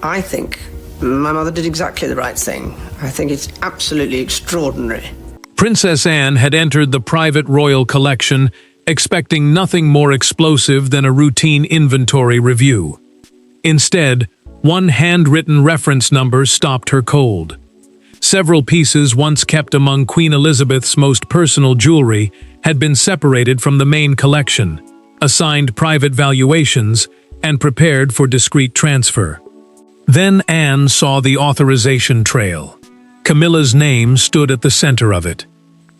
I think my mother did exactly the right thing. I think it's absolutely extraordinary. Princess Anne had entered the private royal collection, expecting nothing more explosive than a routine inventory review. Instead, one handwritten reference number stopped her cold. Several pieces once kept among Queen Elizabeth's most personal jewelry had been separated from the main collection, assigned private valuations, and prepared for discreet transfer. Then Anne saw the authorization trail. Camilla's name stood at the center of it.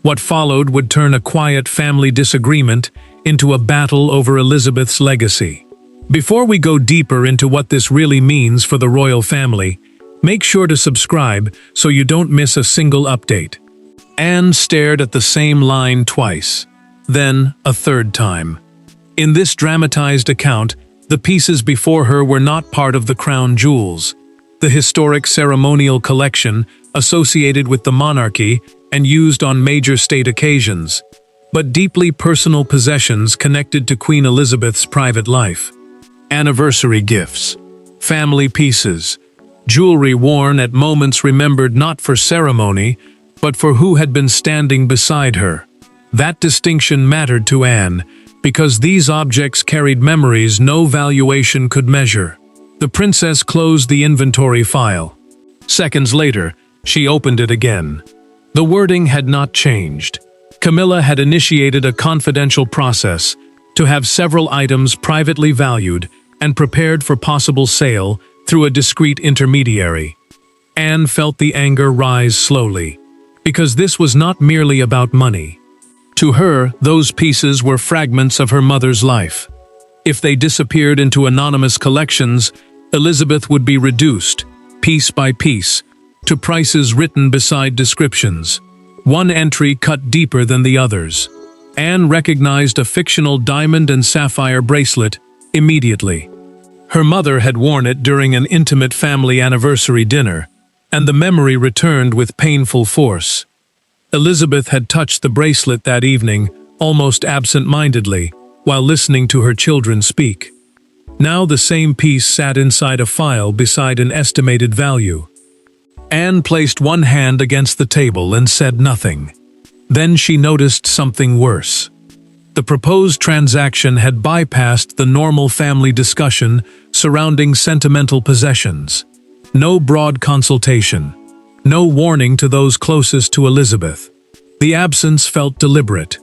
What followed would turn a quiet family disagreement into a battle over Elizabeth's legacy. Before we go deeper into what this really means for the royal family, make sure to subscribe so you don't miss a single update. Anne stared at the same line twice, then a third time. In this dramatized account, the pieces before her were not part of the crown jewels, the historic ceremonial collection associated with the monarchy and used on major state occasions, but deeply personal possessions connected to Queen Elizabeth's private life. Anniversary gifts, family pieces, jewelry worn at moments remembered not for ceremony, but for who had been standing beside her. That distinction mattered to Anne, because these objects carried memories no valuation could measure. The princess closed the inventory file. Seconds later, she opened it again. The wording had not changed. Camilla had initiated a confidential process to have several items privately valued and prepared for possible sale through a discreet intermediary. Anne felt the anger rise slowly, because this was not merely about money. To her, those pieces were fragments of her mother's life. If they disappeared into anonymous collections, Elizabeth would be reduced, piece by piece, to prices written beside descriptions. One entry cut deeper than the others. Anne recognized a fictional diamond and sapphire bracelet immediately. Her mother had worn it during an intimate family anniversary dinner, and the memory returned with painful force. Elizabeth had touched the bracelet that evening, almost absent-mindedly, while listening to her children speak. Now the same piece sat inside a file beside an estimated value. Anne placed one hand against the table and said nothing. Then she noticed something worse. The proposed transaction had bypassed the normal family discussion surrounding sentimental possessions. No broad consultation. No warning to those closest to Elizabeth. The absence felt deliberate.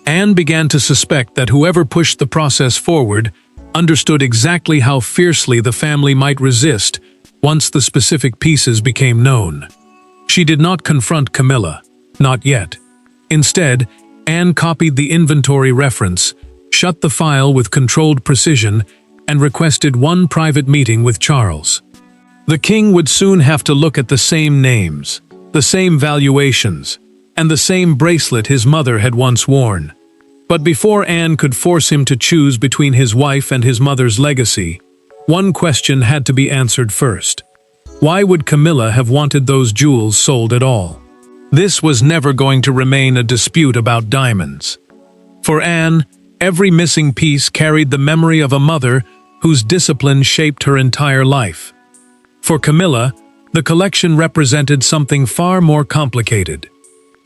Anne began to suspect that whoever pushed the process forward understood exactly how fiercely the family might resist once the specific pieces became known. She did not confront Camilla, not yet. Instead, Anne copied the inventory reference, shut the file with controlled precision, and requested one private meeting with Charles. The king would soon have to look at the same names, the same valuations, and the same bracelet his mother had once worn. But before Anne could force him to choose between his wife and his mother's legacy, one question had to be answered first. Why would Camilla have wanted those jewels sold at all? This was never going to remain a dispute about diamonds. For Anne, every missing piece carried the memory of a mother whose discipline shaped her entire life. For Camilla, the collection represented something far more complicated: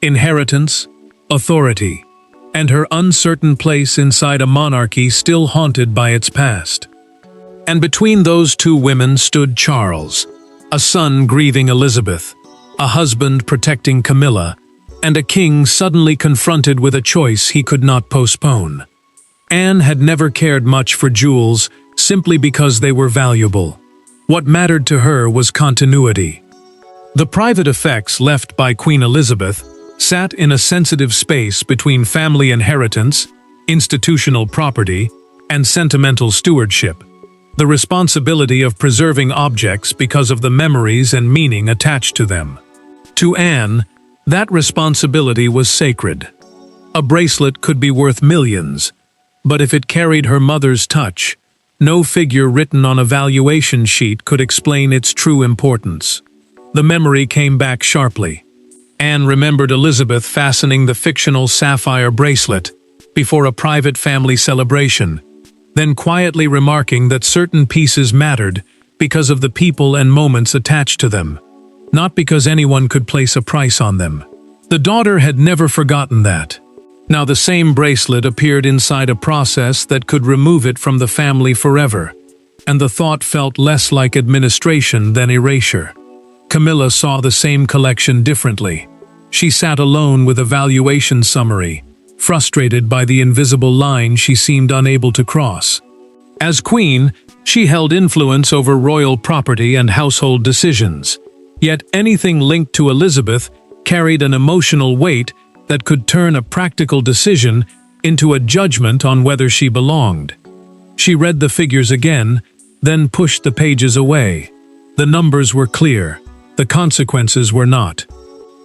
inheritance, authority, and her uncertain place inside a monarchy still haunted by its past. And between those two women stood Charles, a son grieving Elizabeth, a husband protecting Camilla, and a king suddenly confronted with a choice he could not postpone. Anne had never cared much for jewels simply because they were valuable. What mattered to her was continuity. The private effects left by Queen Elizabeth sat in a sensitive space between family inheritance, institutional property, and sentimental stewardship. The responsibility of preserving objects because of the memories and meaning attached to them. To Anne, that responsibility was sacred. A bracelet could be worth millions, but if it carried her mother's touch, no figure written on a valuation sheet could explain its true importance. The memory came back sharply. Anne remembered Elizabeth fastening the fictional sapphire bracelet before a private family celebration, then quietly remarking that certain pieces mattered because of the people and moments attached to them, not because anyone could place a price on them. The daughter had never forgotten that. Now the same bracelet appeared inside a process that could remove it from the family forever, and the thought felt less like administration than erasure. Camilla saw the same collection differently. She sat alone with a valuation summary, frustrated by the invisible line she seemed unable to cross. As queen, she held influence over royal property and household decisions, yet anything linked to Elizabeth carried an emotional weight that could turn a practical decision into a judgment on whether she belonged. She read the figures again, then pushed the pages away. The numbers were clear, the consequences were not.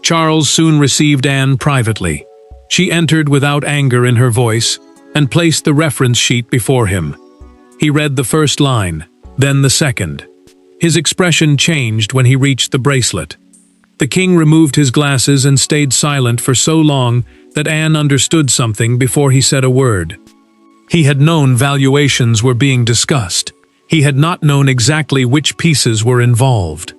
Charles soon received Anne privately. She entered without anger in her voice and placed the reference sheet before him. He read the first line, then the second. His expression changed when he reached the bracelet. The king removed his glasses and stayed silent for so long that Anne understood something before he said a word. He had known valuations were being discussed. He had not known exactly which pieces were involved.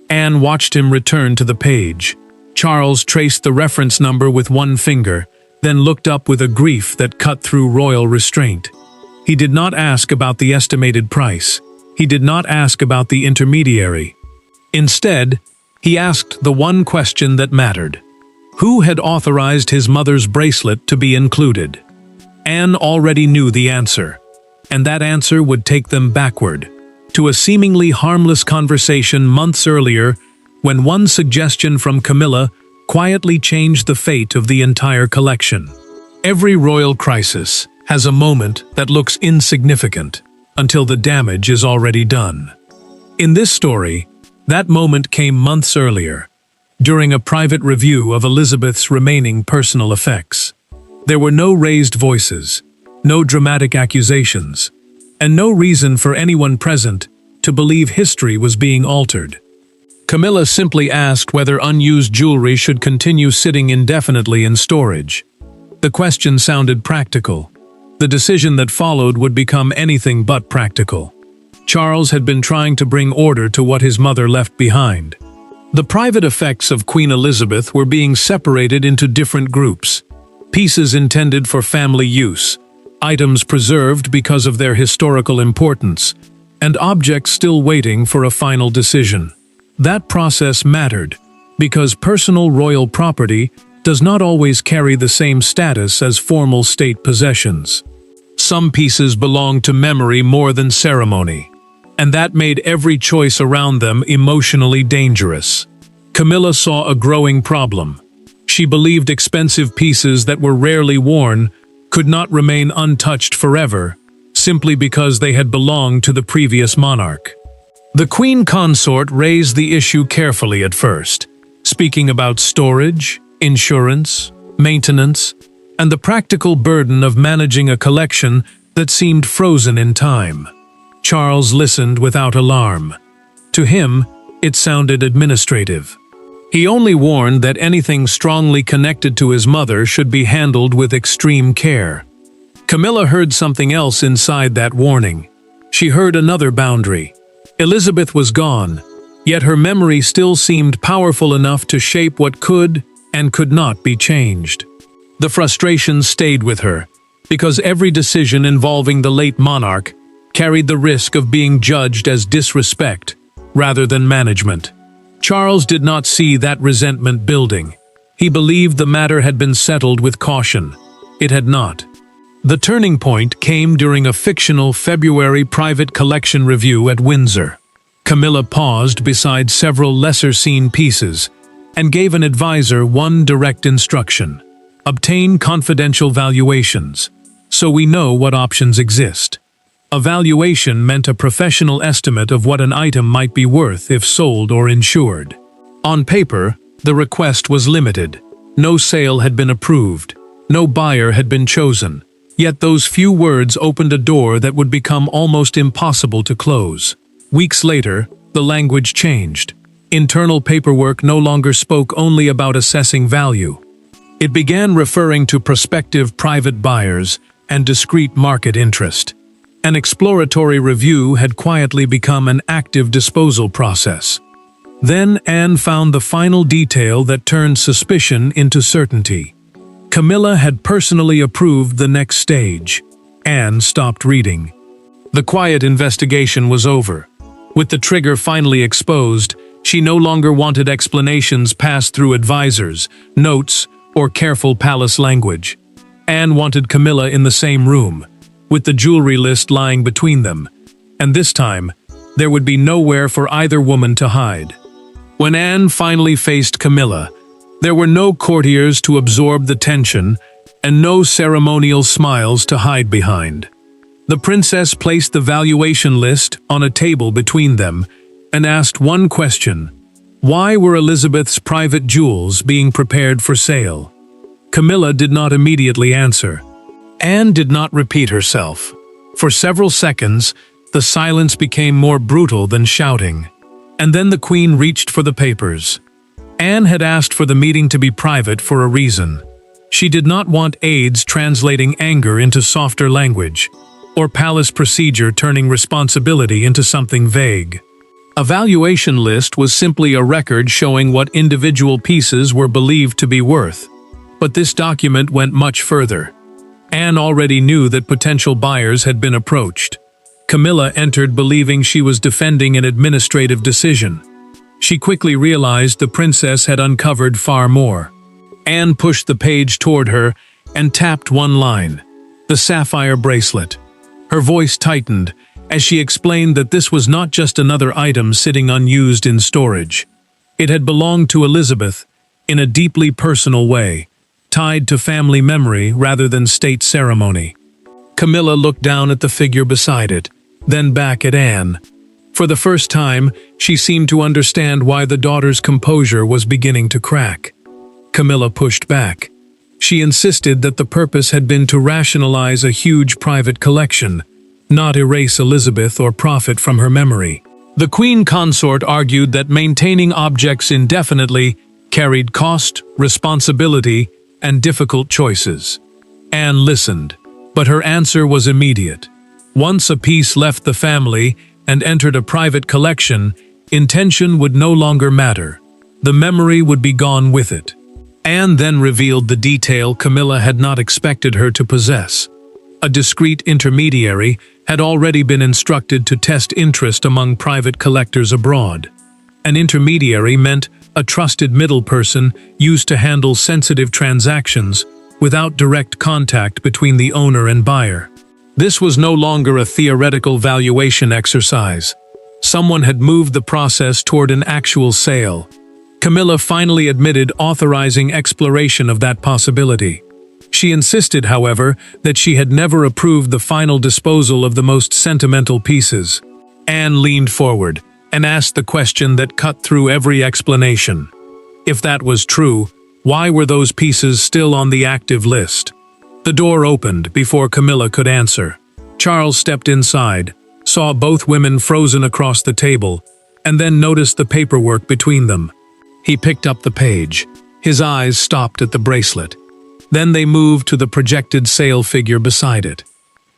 Anne watched him return to the page. Charles traced the reference number with one finger, then looked up with a grief that cut through royal restraint. He did not ask about the estimated price. He did not ask about the intermediary. Instead, he asked the one question that mattered. Who had authorized his mother's bracelet to be included? Anne already knew the answer, and that answer would take them backward, to a seemingly harmless conversation months earlier when one suggestion from Camilla quietly changed the fate of the entire collection. Every royal crisis has a moment that looks insignificant until the damage is already done. In this story, that moment came months earlier, during a private review of Elizabeth's remaining personal effects. There were no raised voices, no dramatic accusations, and no reason for anyone present to believe history was being altered. Camilla simply asked whether unused jewelry should continue sitting indefinitely in storage. The question sounded practical. The decision that followed would become anything but practical. Charles had been trying to bring order to what his mother left behind. The private effects of Queen Elizabeth were being separated into different groups. Pieces intended for family use, items preserved because of their historical importance, and objects still waiting for a final decision. That process mattered, because personal royal property does not always carry the same status as formal state possessions. Some pieces belong to memory more than ceremony, and that made every choice around them emotionally dangerous. Camilla saw a growing problem. She believed expensive pieces that were rarely worn could not remain untouched forever, simply because they had belonged to the previous monarch. The queen consort raised the issue carefully at first, speaking about storage, insurance, maintenance, and the practical burden of managing a collection that seemed frozen in time. Charles listened without alarm. To him, it sounded administrative. He only warned that anything strongly connected to his mother should be handled with extreme care. Camilla heard something else inside that warning. She heard another boundary. Elizabeth was gone, yet her memory still seemed powerful enough to shape what could and could not be changed. The frustration stayed with her, because every decision involving the late monarch carried the risk of being judged as disrespect rather than management. Charles did not see that resentment building. He believed the matter had been settled with caution. It had not. The turning point came during a fictional February private collection review at Windsor. Camilla paused beside several lesser-seen pieces and gave an advisor one direct instruction: obtain confidential valuations, so we know what options exist. A valuation meant a professional estimate of what an item might be worth if sold or insured. On paper, the request was limited. No sale had been approved. No buyer had been chosen. Yet those few words opened a door that would become almost impossible to close. Weeks later, the language changed. Internal paperwork no longer spoke only about assessing value. It began referring to prospective private buyers and discrete market interest. An exploratory review had quietly become an active disposal process. Then Anne found the final detail that turned suspicion into certainty. Camilla had personally approved the next stage. Anne stopped reading. The quiet investigation was over. With the trigger finally exposed, she no longer wanted explanations passed through advisors, notes, or careful palace language. Anne wanted Camilla in the same room, with the jewelry list lying between them, and this time, there would be nowhere for either woman to hide. When Anne finally faced Camilla, there were no courtiers to absorb the tension and no ceremonial smiles to hide behind. The princess placed the valuation list on a table between them and asked one question: why were Elizabeth's private jewels being prepared for sale? Camilla did not immediately answer. Anne did not repeat herself. For several seconds, the silence became more brutal than shouting. And then the queen reached for the papers. Anne had asked for the meeting to be private for a reason. She did not want aides translating anger into softer language, or palace procedure turning responsibility into something vague. A valuation list was simply a record showing what individual pieces were believed to be worth. But this document went much further. Anne already knew that potential buyers had been approached. Camilla entered believing she was defending an administrative decision. She quickly realized the princess had uncovered far more. Anne pushed the page toward her and tapped one line: the sapphire bracelet. Her voice tightened as she explained that this was not just another item sitting unused in storage. It had belonged to Elizabeth in a deeply personal way, tied to family memory rather than state ceremony. Camilla looked down at the figure beside it, then back at Anne. For the first time, she seemed to understand why the daughter's composure was beginning to crack. Camilla pushed back. She insisted that the purpose had been to rationalize a huge private collection, not erase Elizabeth or profit from her memory. The queen consort argued that maintaining objects indefinitely carried cost, responsibility, and difficult choices. Anne listened, but her answer was immediate. Once a piece left the family and entered a private collection, intention would no longer matter. The memory would be gone with it. Anne then revealed the detail Camilla had not expected her to possess. A discreet intermediary had already been instructed to test interest among private collectors abroad. An intermediary meant a trusted middle person used to handle sensitive transactions without direct contact between the owner and buyer. This was no longer a theoretical valuation exercise. Someone had moved the process toward an actual sale. Camilla finally admitted authorizing exploration of that possibility. She insisted, however, that she had never approved the final disposal of the most sentimental pieces. Anne leaned forward and asked the question that cut through every explanation. If that was true, why were those pieces still on the active list? The door opened before Camilla could answer. Charles stepped inside, saw both women frozen across the table, and then noticed the paperwork between them. He picked up the page. His eyes stopped at the bracelet. Then they moved to the projected sale figure beside it.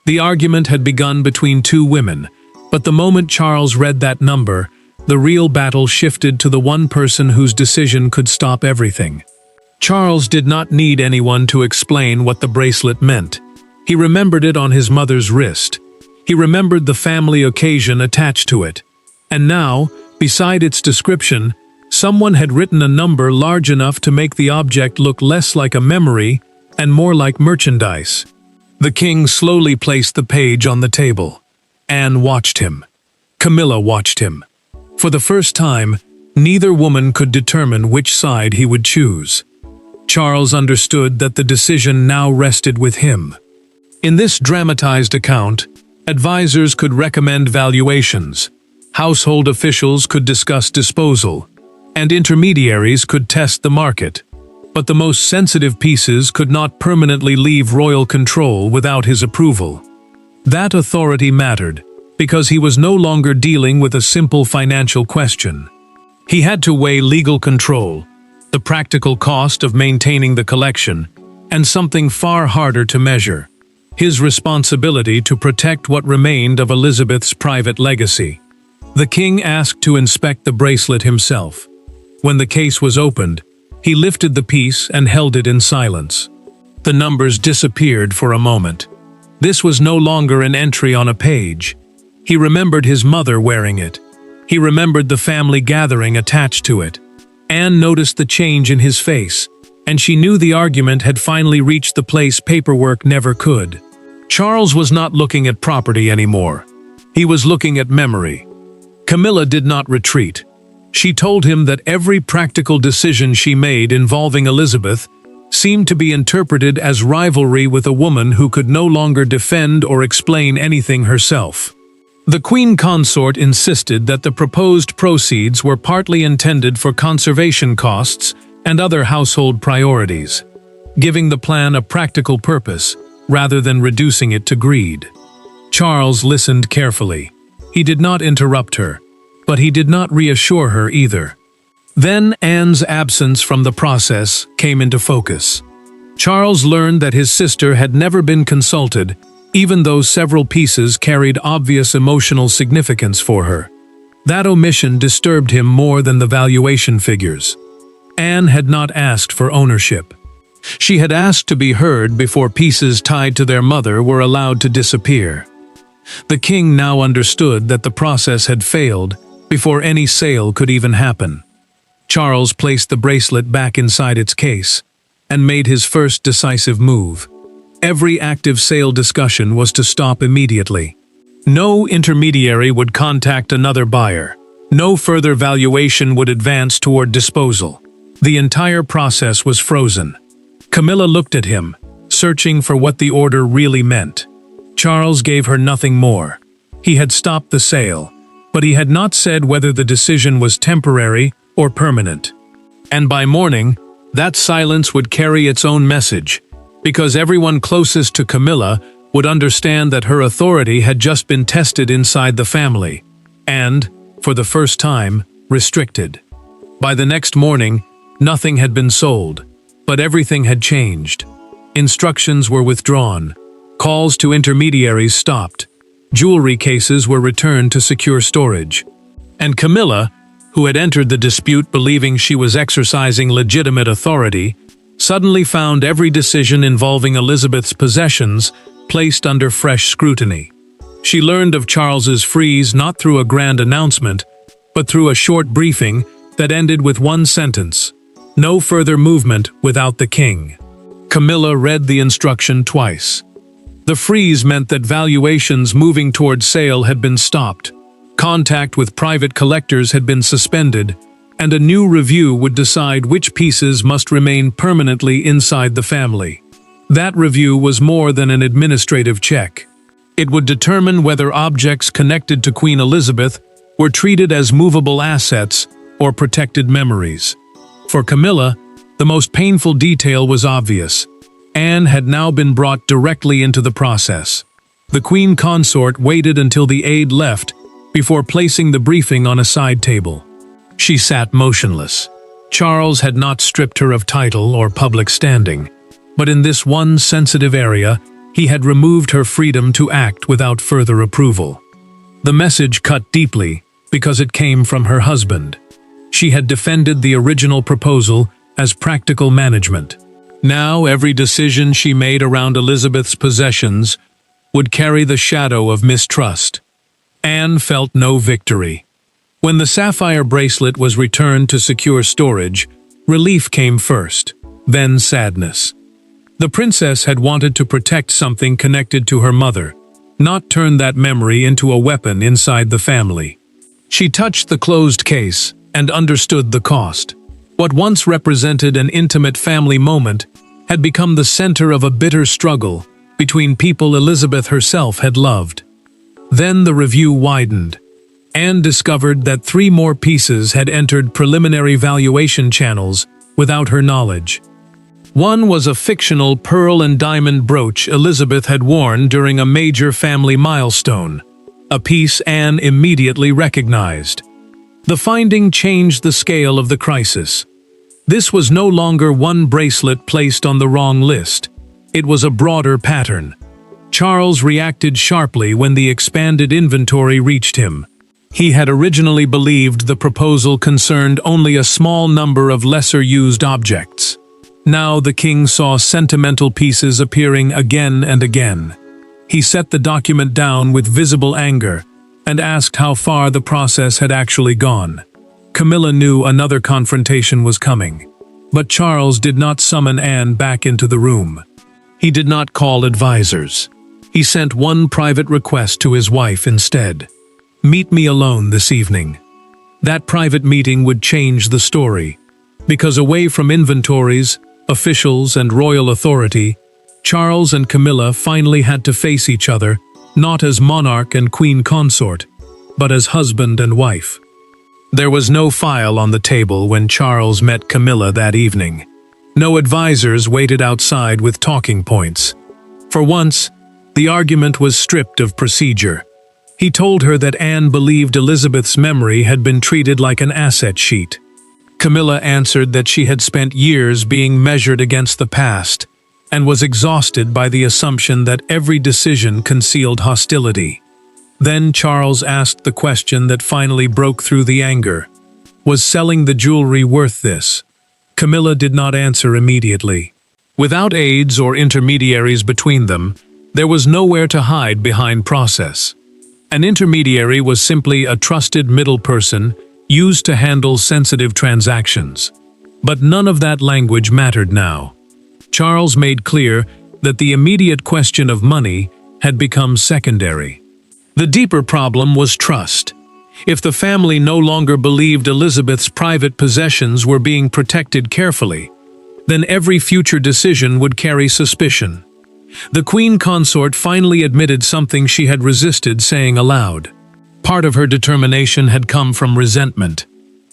The argument had begun between two women, but the moment Charles read that number, the real battle shifted to the one person whose decision could stop everything. Charles did not need anyone to explain what the bracelet meant. He remembered it on his mother's wrist. He remembered the family occasion attached to it. And now, beside its description, someone had written a number large enough to make the object look less like a memory and more like merchandise. The king slowly placed the page on the table. Anne watched him. Camilla watched him. For the first time, neither woman could determine which side he would choose. Charles understood that the decision now rested with him. In this dramatized account, advisors could recommend valuations, household officials could discuss disposal, and intermediaries could test the market. But the most sensitive pieces could not permanently leave royal control without his approval. That authority mattered, because he was no longer dealing with a simple financial question. He had to weigh legal control, the practical cost of maintaining the collection, and something far harder to measure: his responsibility to protect what remained of Elizabeth's private legacy. The king asked to inspect the bracelet himself. When the case was opened, he lifted the piece and held it in silence. The numbers disappeared for a moment. This was no longer an entry on a page. He remembered his mother wearing it. He remembered the family gathering attached to it. Anne noticed the change in his face, and she knew the argument had finally reached the place paperwork never could. Charles was not looking at property anymore. He was looking at memory. Camilla did not retreat. She told him that every practical decision she made involving Elizabeth seemed to be interpreted as rivalry with a woman who could no longer defend or explain anything herself. The Queen Consort insisted that the proposed proceeds were partly intended for conservation costs and other household priorities, giving the plan a practical purpose rather than reducing it to greed. Charles listened carefully. He did not interrupt her, but he did not reassure her either. Then Anne's absence from the process came into focus. Charles learned that his sister had never been consulted, even though several pieces carried obvious emotional significance for her. That omission disturbed him more than the valuation figures. Anne had not asked for ownership. She had asked to be heard before pieces tied to their mother were allowed to disappear. The king now understood that the process had failed before any sale could even happen. Charles placed the bracelet back inside its case and made his first decisive move. Every active sale discussion was to stop immediately. No intermediary would contact another buyer. No further valuation would advance toward disposal. The entire process was frozen. Camilla looked at him, searching for what the order really meant. Charles gave her nothing more. He had stopped the sale, but he had not said whether the decision was temporary or permanent. And by morning, that silence would carry its own message, because everyone closest to Camilla would understand that her authority had just been tested inside the family, and, for the first time, restricted. By the next morning, nothing had been sold, but everything had changed. Instructions were withdrawn. Calls to intermediaries stopped. Jewelry cases were returned to secure storage. And Camilla, who had entered the dispute believing she was exercising legitimate authority, suddenly found every decision involving Elizabeth's possessions placed under fresh scrutiny. She learned of Charles's freeze not through a grand announcement, but through a short briefing that ended with one sentence: "No further movement without the king." Camilla read the instruction twice. The freeze meant that valuations moving toward sale had been stopped, contact with private collectors had been suspended, and a new review would decide which pieces must remain permanently inside the family. That review was more than an administrative check. It would determine whether objects connected to Queen Elizabeth were treated as movable assets or protected memories. For Camilla, the most painful detail was obvious. Anne had now been brought directly into the process. The Queen Consort waited until the aide left before placing the briefing on a side table. She sat motionless. Charles had not stripped her of title or public standing, but in this one sensitive area, he had removed her freedom to act without further approval. The message cut deeply because it came from her husband. She had defended the original proposal as practical management. Now every decision she made around Elizabeth's possessions would carry the shadow of mistrust. Anne felt no victory. When the sapphire bracelet was returned to secure storage, relief came first, then sadness. The princess had wanted to protect something connected to her mother, not turn that memory into a weapon inside the family. She touched the closed case and understood the cost. What once represented an intimate family moment had become the center of a bitter struggle between people Elizabeth herself had loved. Then the review widened. Anne discovered that 3 more pieces had entered preliminary valuation channels without her knowledge. One was a fictional pearl and diamond brooch Elizabeth had worn during a major family milestone, a piece Anne immediately recognized. The finding changed the scale of the crisis. This was no longer one bracelet placed on the wrong list. It was a broader pattern. Charles reacted sharply when the expanded inventory reached him. He had originally believed the proposal concerned only a small number of lesser-used objects. Now the king saw sentimental pieces appearing again and again. He set the document down with visible anger and asked how far the process had actually gone. Camilla knew another confrontation was coming, but Charles did not summon Anne back into the room. He did not call advisors. He sent one private request to his wife instead. "Meet me alone this evening." That private meeting would change the story, because away from inventories, officials, and royal authority, Charles and Camilla finally had to face each other, not as monarch and queen consort, but as husband and wife. There was no file on the table when Charles met Camilla that evening. No advisors waited outside with talking points. For once, the argument was stripped of procedure. He told her that Anne believed Elizabeth's memory had been treated like an asset sheet. Camilla answered that she had spent years being measured against the past and was exhausted by the assumption that every decision concealed hostility. Then Charles asked the question that finally broke through the anger. Was selling the jewelry worth this? Camilla did not answer immediately. Without aides or intermediaries between them, there was nowhere to hide behind process. An intermediary was simply a trusted middle person used to handle sensitive transactions. But none of that language mattered now. Charles made clear that the immediate question of money had become secondary. The deeper problem was trust. If the family no longer believed Elizabeth's private possessions were being protected carefully, then every future decision would carry suspicion. The queen consort finally admitted something she had resisted saying aloud. Part of her determination had come from resentment.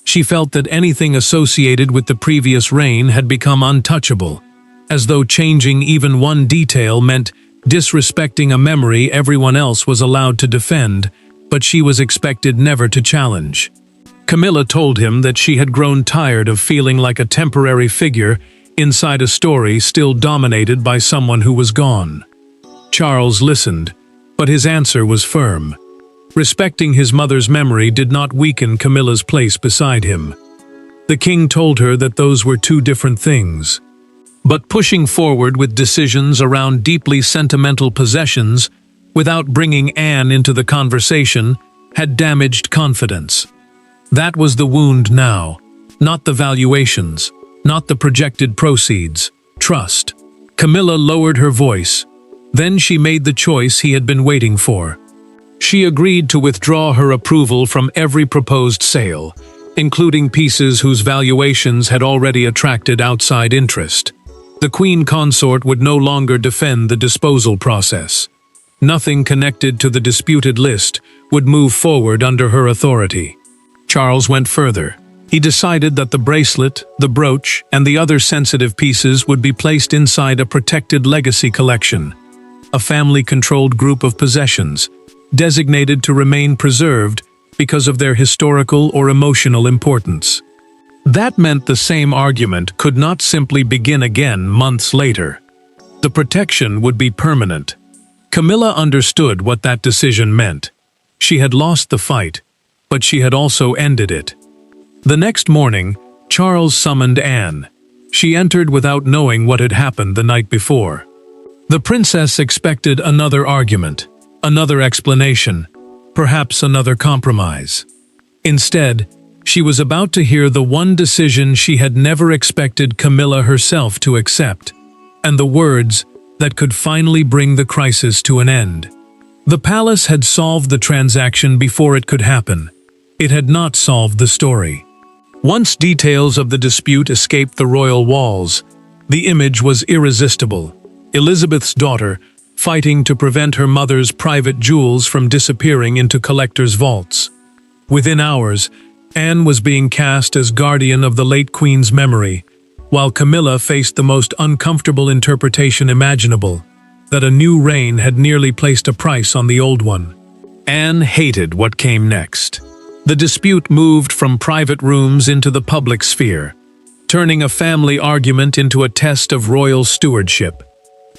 She felt that anything associated with the previous reign had become untouchable, as though changing even one detail meant disrespecting a memory everyone else was allowed to defend, but she was expected never to challenge. Camilla told him that she had grown tired of feeling like a temporary figure inside a story still dominated by someone who was gone. Charles listened, but his answer was firm. Respecting his mother's memory did not weaken Camilla's place beside him. The king told her that those were two different things. But pushing forward with decisions around deeply sentimental possessions without bringing Anne into the conversation had damaged confidence. That was the wound now, not the valuations, not the projected proceeds, trust. Camilla lowered her voice. Then she made the choice he had been waiting for. She agreed to withdraw her approval from every proposed sale, including pieces whose valuations had already attracted outside interest. The queen consort would no longer defend the disposal process. Nothing connected to the disputed list would move forward under her authority. Charles went further. He decided that the bracelet, the brooch, and the other sensitive pieces would be placed inside a protected legacy collection, a family-controlled group of possessions, designated to remain preserved because of their historical or emotional importance. That meant the same argument could not simply begin again months later. The protection would be permanent. Camilla understood what that decision meant. She had lost the fight, but she had also ended it. The next morning, Charles summoned Anne. She entered without knowing what had happened the night before. The princess expected another argument, another explanation, perhaps another compromise. Instead, she was about to hear the one decision she had never expected Camilla herself to accept, and the words that could finally bring the crisis to an end. The palace had solved the transaction before it could happen. It had not solved the story. Once details of the dispute escaped the royal walls, the image was irresistible. Elizabeth's daughter, fighting to prevent her mother's private jewels from disappearing into collectors' vaults. Within hours, Anne was being cast as guardian of the late queen's memory, while Camilla faced the most uncomfortable interpretation imaginable, that a new reign had nearly placed a price on the old one. Anne hated what came next. The dispute moved from private rooms into the public sphere, turning a family argument into a test of royal stewardship.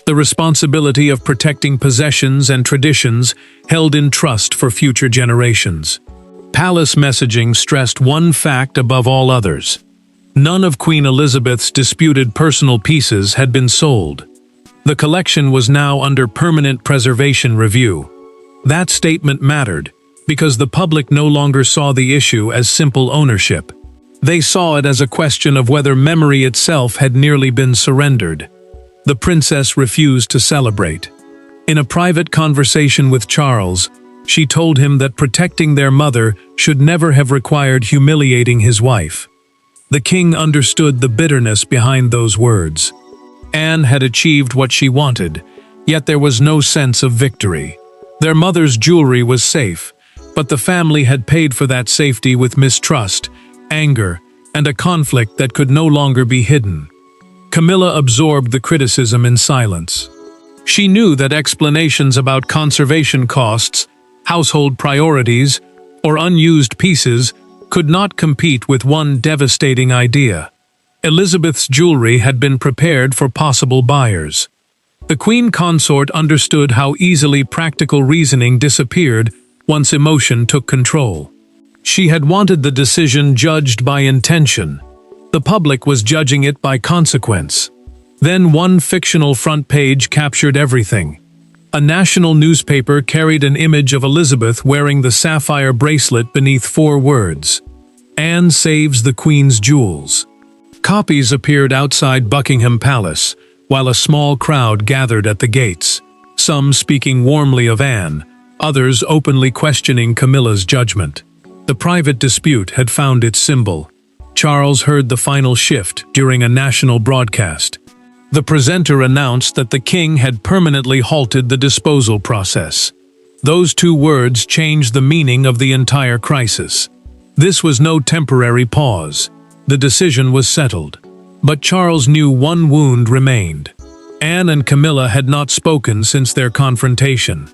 the responsibility of protecting possessions and traditions held in trust for future generations. Palace messaging stressed one fact above all others. None of Queen Elizabeth's disputed personal pieces had been sold. The collection was now under permanent preservation review. That statement mattered, because the public no longer saw the issue as simple ownership. They saw it as a question of whether memory itself had nearly been surrendered. The princess refused to celebrate. In a private conversation with Charles, she told him that protecting their mother should never have required humiliating his wife. The king understood the bitterness behind those words. Anne had achieved what she wanted, yet there was no sense of victory. Their mother's jewelry was safe, but the family had paid for that safety with mistrust, anger, and a conflict that could no longer be hidden. Camilla absorbed the criticism in silence. She knew that explanations about conservation costs, household priorities, or unused pieces could not compete with one devastating idea. Elizabeth's jewelry had been prepared for possible buyers. The Queen Consort understood how easily practical reasoning disappeared once emotion took control. She had wanted the decision judged by intention. The public was judging it by consequence. Then one fictional front page captured everything. A national newspaper carried an image of Elizabeth wearing the sapphire bracelet beneath 4 words: "Anne saves the Queen's jewels." Copies appeared outside Buckingham Palace, while a small crowd gathered at the gates, some speaking warmly of Anne, others openly questioning Camilla's judgment. The private dispute had found its symbol. Charles heard the final shift during a national broadcast. The presenter announced that the king had permanently halted the disposal process. Those 2 words changed the meaning of the entire crisis. This was no temporary pause. The decision was settled. But Charles knew one wound remained. Anne and Camilla had not spoken since their confrontation.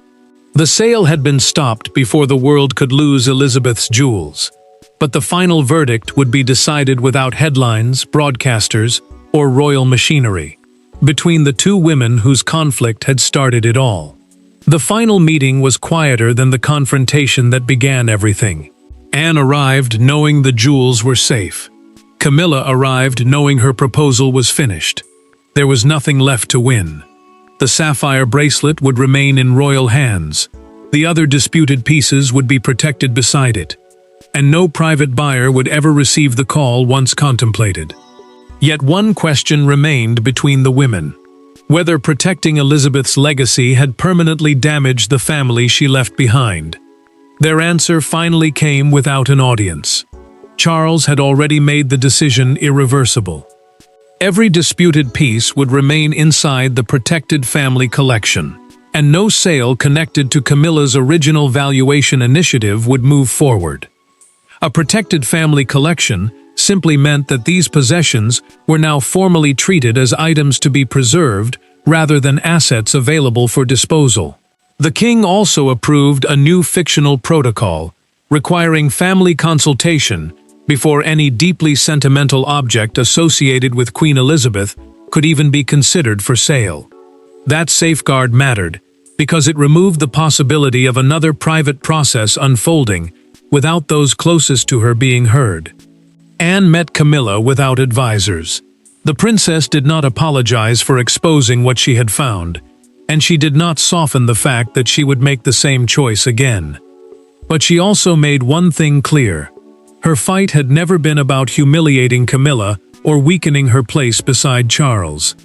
The sale had been stopped before the world could lose Elizabeth's jewels. But the final verdict would be decided without headlines, broadcasters, or royal machinery. Between the 2 women whose conflict had started it all. The final meeting was quieter than the confrontation that began everything. Anne arrived knowing the jewels were safe. Camilla arrived knowing her proposal was finished. There was nothing left to win. The sapphire bracelet would remain in royal hands. The other disputed pieces would be protected beside it. And no private buyer would ever receive the call once contemplated. Yet one question remained between the women: whether protecting Elizabeth's legacy had permanently damaged the family she left behind. Their answer finally came without an audience. Charles had already made the decision irreversible. Every disputed piece would remain inside the protected family collection, and no sale connected to Camilla's original valuation initiative would move forward. A protected family collection simply meant that these possessions were now formally treated as items to be preserved rather than assets available for disposal. The king also approved a new fictional protocol, requiring family consultation before any deeply sentimental object associated with Queen Elizabeth could even be considered for sale. That safeguard mattered because it removed the possibility of another private process unfolding without those closest to her being heard. Anne met Camilla without advisors. The princess did not apologize for exposing what she had found, and she did not soften the fact that she would make the same choice again. But she also made one thing clear. Her fight had never been about humiliating Camilla or weakening her place beside Charles.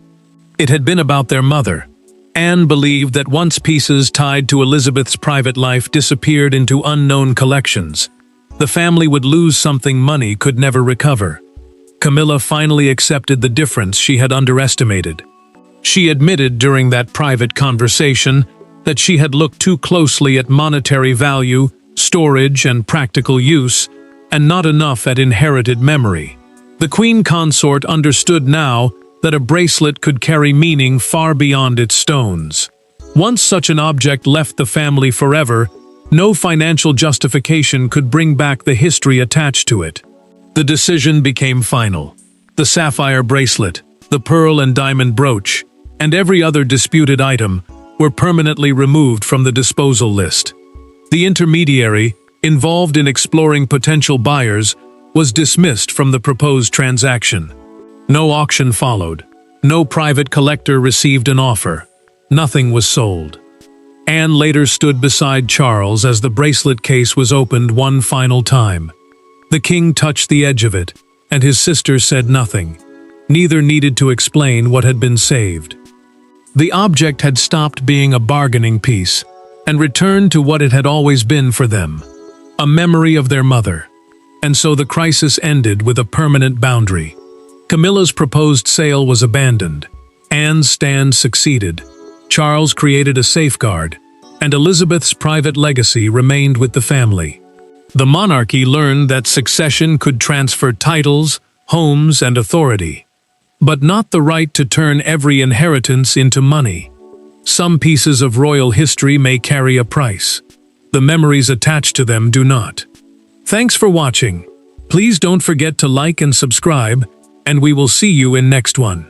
It had been about their mother. Anne believed that once pieces tied to Elizabeth's private life disappeared into unknown collections, the family would lose something money could never recover. Camilla finally accepted the difference she had underestimated. She admitted during that private conversation that she had looked too closely at monetary value, storage, and practical use, and not enough at inherited memory. The Queen Consort understood now that a bracelet could carry meaning far beyond its stones. Once such an object left the family forever, no financial justification could bring back the history attached to it. The decision became final. The sapphire bracelet, the pearl and diamond brooch, and every other disputed item were permanently removed from the disposal list. The intermediary, involved in exploring potential buyers, was dismissed from the proposed transaction. No auction followed. No private collector received an offer. Nothing was sold. Anne later stood beside Charles as the bracelet case was opened one final time. The king touched the edge of it, and his sister said nothing. Neither needed to explain what had been saved. The object had stopped being a bargaining piece and returned to what it had always been for them, a memory of their mother. And so the crisis ended with a permanent boundary. Camilla's proposed sale was abandoned. Anne's stand succeeded. Charles created a safeguard, and Elizabeth's private legacy remained with the family. The monarchy learned that succession could transfer titles, homes, and authority, but not the right to turn every inheritance into money. Some pieces of royal history may carry a price. The memories attached to them do not. Thanks for watching. Please don't forget to like and subscribe, and we will see you in next one.